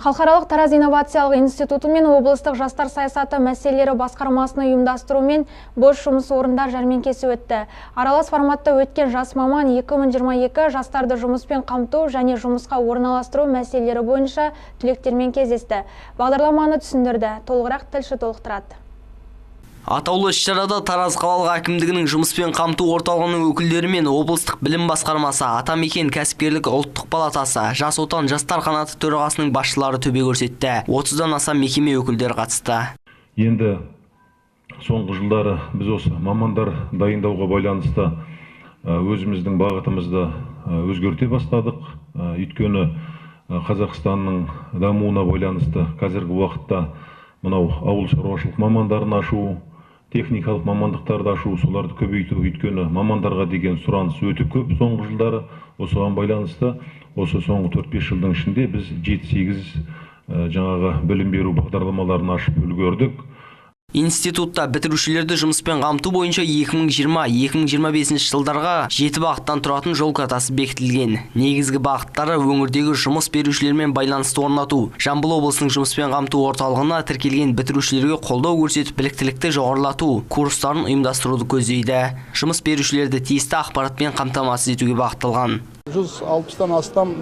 Халықаралық Тараз инновациялық институты мен облыстық жастар саясаты мәселелері басқармасының ұйымдастыруымен бос жұмыс орындар жәрмеңкесі өтті. Аралас форматта өткен жас маман 2022 жастарды жұмыспен қамту және жұмысқа орналастыру мәселелері бойынша түлектермен кездесті. Бағдарламаны түсіндірді. Толығырақ тілші толықтырады. Атаулы іс-шарада Тараз қалалық әкімдігінің жұмыспен қамту орталығының өкілдері мен облыстық білім басқармасы, Атамекен кәсіпкерлік ұлттық палатасы, Жас отан жастар қанаты төрағасының басшылары төбе көрсетті. 30-дан аса мекеме өкілдері қатысты. Енді соңғы жылдары біз осы мамандар дайындауға байланысты өзіміздің бағытымызды өзгерте бастадық. Өйткені Қазақстанның дамуына байланысты қазіргі уақытта мынау ауыл шаруашылық мамандарын ашу, техникалық мамандықтарды ашу, соларды көбейту, өйткені мамандарға деген сұраныс өте көп соңғы жылдары. Осыған байланысты осы соңғы 4-5 жылдың ішінде біз 7-8 жаңағы білім беру бағдарламаларын ашып үлгердік. Институтта бітірушілерді жұмыспен қамту бойынша 2020-2025 жылдарға 7 бағыттан тұратын жол картасы бекітілген. Негізгі бағыттары өңірдегі жұмыс берушілермен байланысты орнату, Жамбыл облысының жұмыспен қамту орталығына тіркелген бітірушілерге қолдау көрсетіп біліктілікті жоғарылату, курстарын ұйымдастыруды көздейді. Жұмыс берушілерді тиісті ақпаратпен қамтамасыз етуге бағытталған. 160-тан астам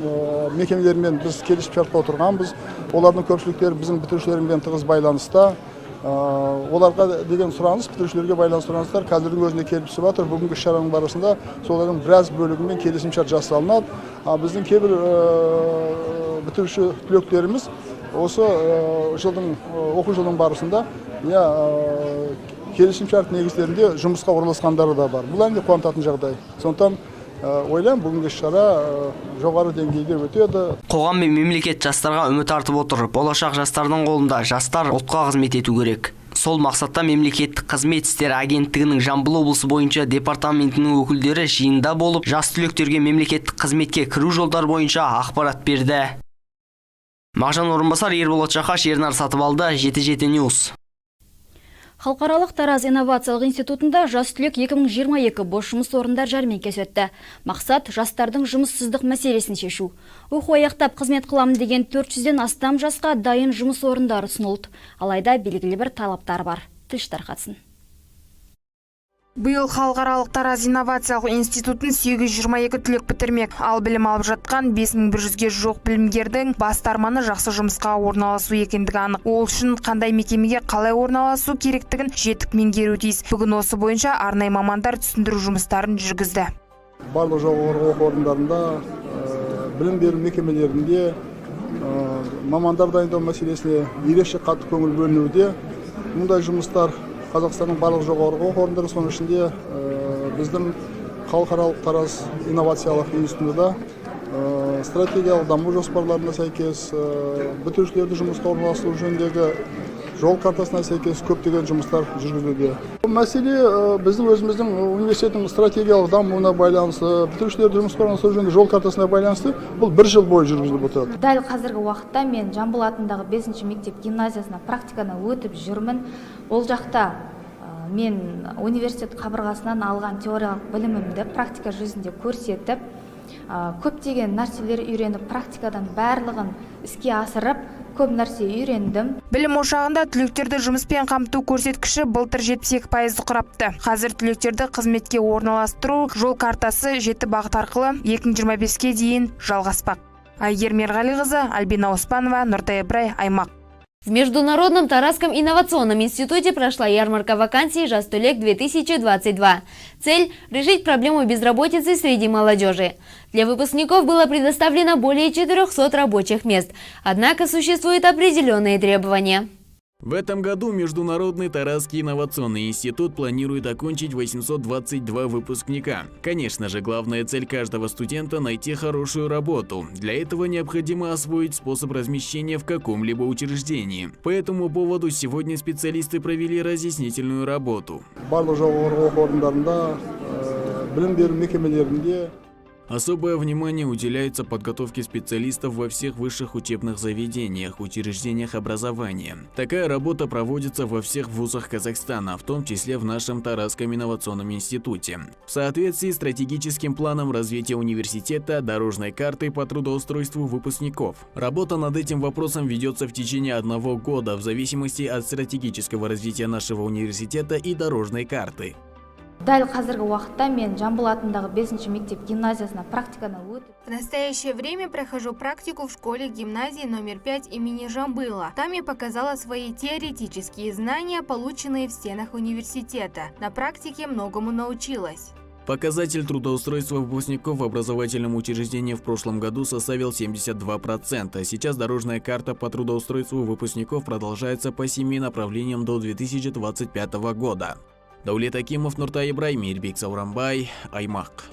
мекемелермен біз келісіп шартқа отырғанбыз. Олардың көпшіліктері біздің бітірушілермен тығыз байланыста. Оларға деген сұраныс, бітірушілерге байланысты сұраныстар қазірдің өзінде келіп түсіп жатыр. Бүгінгі шараның барысында солардың біраз бөлігімен келісімшарт жасалынады. Біздің кейбір бітіруші түлектеріміз осы оқу жылдың барысында келісімшарт негіздерінде жұмысқа орналасқандары да бар. Бұл әңгіме қуантатын жағдай. Сондықтан ойлаймын, бүгінгі шара жоғары деңгейде өтеді. Қоғам мен мемлекет жастарға үміт артып отыр. Болашақ жастардың қолында, жастар ұлтқа қызмет ету керек. Сол мақсатта мемлекеттік қызмет істері агенттігінің Жамбыл облысы бойынша департаментінің өкілдері жиында болып, жас түлектерге мемлекеттік қызметке кіру жолдар бойынша ақпарат берді. Мағжан Орынбасар, Ерболат Жақаш, Ернар Сатыбалды, 7-7 News. Халықаралық Тараз инновациялық институтында жас түлек 2022 бос жұмыс орындар жәрмеңкесі өтті. Мақсат жастардың жұмыссыздық мәселесін шешу. Оқу аяқтап қызмет қыламын деген 400-ден астам жасқа дайын жұмыс орындары ұсынылды. Алайда белгілі бір талаптар бар. Тілші тарқатсын. Биыл халықаралық Тараз инновациялық институтын 822 түлек бітірмек. Ал білім алып жатқан 5100-ге жоқ білімгердің басты арманы жақсы жұмысқа орналасу екендігі анық. Ол үшін қандай мекемеге қалай орналасу керектігін жетік меңгеру тиіс. Бүгін осы бойынша арнайы мамандар түсіндіру жұмыстарын жүргізді. Барлық жоғары оқу орындарында, білім беру мекемелерінде мамандар дайындау мәселесіне ерекше қатты көңіл бөлінуде. Мұндай жұмыстар Қазақстанның барлық жоғары оқу орындары, соның ішінде біздің халықаралық Тараз инновациялық институтында стратегиялық даму жоспарларына сәйкес, бітірушілерді жұмысқа орналастыру жөніндегі жол картасына сәйкес көптеген жұмыстар жүргізілуде. Мәселе біздің өзіміздің университеттің стратегиялық дамуына байланысты, бітірушілерді жұмысқа орналастыру жөніндегі жол картасына байланысты бұл 1 жыл бойы жүргізіліп отырады. Дәл қазіргі уақытта мен Жамбыл атындағы 5-ші мектеп гимназиясына практиканы өтіп жүрмін. Ол жақта мен университет қабырғасынан алған теориялық білімімді практика жүзінде көрсетіп, көптеген нәрселер үйреніп, практикадан барлығын іске асырып, көп нәрсе үйрендім. Білім ошағында түлектерді жұмыспен қамту көрсеткіші былтыр 72% құрапты. Қазір түлектерді қызметке орналастыру жол картасы 7 бағыт арқылы 2025-ке дейін жалғаспақ. Айгер Мерғалиқызы, Альбина Оспанова, Нұртай Ибрай, Аймақ. В Международном Таразском инновационном институте прошла ярмарка вакансий «Жас түлек 2022». Цель – решить проблему безработицы среди молодежи. Для выпускников было предоставлено более 400 рабочих мест, однако существуют определенные требования. В этом году Международный Таразский инновационный институт планирует окончить 822 выпускника. Конечно же, главная цель каждого студента – найти хорошую работу. Для этого необходимо освоить способ размещения в каком-либо учреждении. По этому поводу сегодня специалисты провели разъяснительную работу. Особое внимание уделяется подготовке специалистов во всех высших учебных заведениях, учреждениях образования. Такая работа проводится во всех вузах Казахстана, в том числе в нашем Таразском инновационном институте. В соответствии с стратегическим планом развития университета, дорожной картой по трудоустройству выпускников. Работа над этим вопросом ведется в течение 1 года в зависимости от стратегического развития нашего университета и дорожной карты. Дәл қазіргі уақытта мен Жамбыл атындағы 5-ші мектеп гимназиясына практиканы өтіп. В настоящее время прохожу практику в школе-гимназии номер 5 имени Жамбыла. Там я показала свои теоретические знания, полученные в стенах университета. На практике многому научилась. Показатель трудоустройства выпускников в образовательном учреждении в прошлом году составил 72%. Сейчас дорожная карта по трудоустройству выпускников продолжается по 7 направлениям до 2025 года. Даулет Акимов, Нуртай Ибрай, Мирбек Сауранбай, Аймақ.